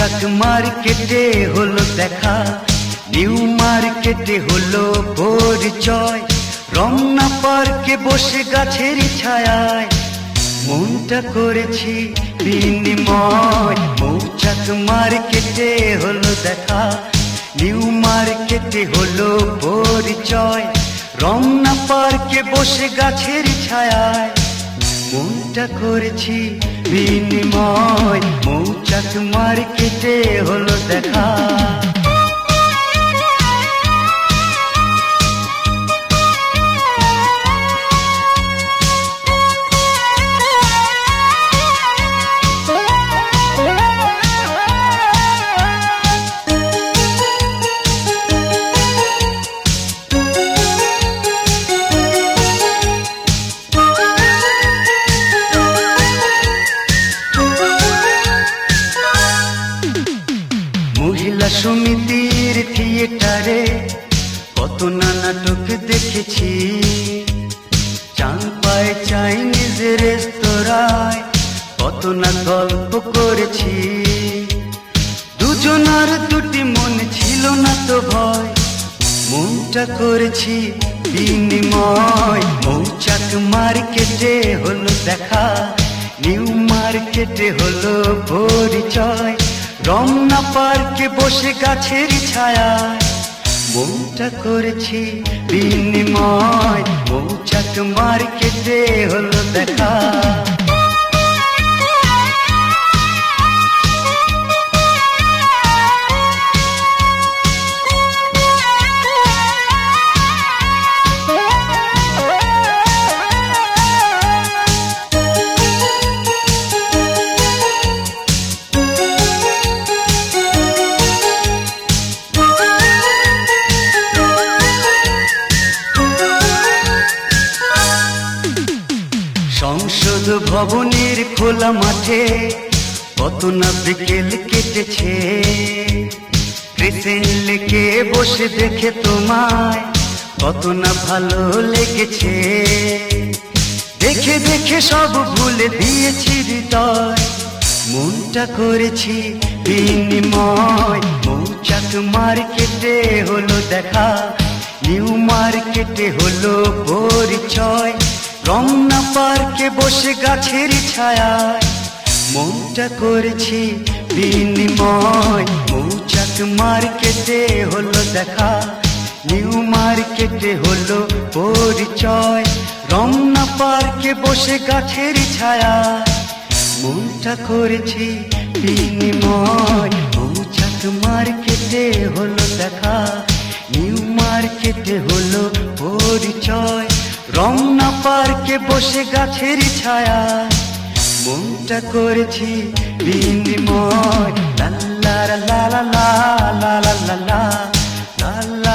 মৌচাক মার্কেটে হলো দেখা, নিউ মার্কেটে হলো পরিচয়, রমনা পার্কে বসে গাছের ছায়ায় মনটা করেছি বিনিময়। মৌচাক মার্কেটে হলো দেখা, নিউ মার্কেটে হলো পরিচয়, রমনা পার্কে বসে গাছের ছায়ায় মনটা করেছি বিনিময়। মৌচাক মার্কেটে হলো দেখা। মহিলা সমিতির থিয়েটারে কত না নাটক দেখেছি, চান পায় চাইনিজ রেস্তোরাঁয় কত না গল্প করেছি। দুজনার দুটি মন ছিল না তো ভয়, মনটা করেছি বিনিময়। মৌচাক মার্কেটে হলো দেখা, নিউ মার্কেটে হলো পরিচয়, রমনা পার্কে বসে গাছের ছায়ায় মনটা করেছি বিনিময়। মৌচাক মার্কেটে হলো দেখা। সংসদ ভবনের খোলা মাঠে কত না বিকেল কেটেছে, ক্রিসেন্ট লেকে বসে দেখে তোমায় কত না ভালো লেগেছে। দেখে দেখে সব ভুলে দিয়েছি হৃদয়, মনটা করেছি বিনিময়। মৌচাক মার্কেটে হলো দেখা, নিউ মার্কেটে হলো পরিচয়, রমনা পার্কে বসে গাছের ছায়ায় মনটা করেছি বিনিময়। মৌচাক মার্কেটে হলো দেখা, নিউ মার্কেটে হলো পরিচয়, রমনা পার্কে বসে গাছের ছায়ায় মনটা করেছি বিনিময়। মৌচাক মার্কেটে হলো দেখা, নিউ মার্কেটে হলো পরিচয়, রমনা পার্কে বসে গাছের ছায়া মনটা করেছি বিনিময়। লা লা লা লা লা লা লা লা লা লা লা।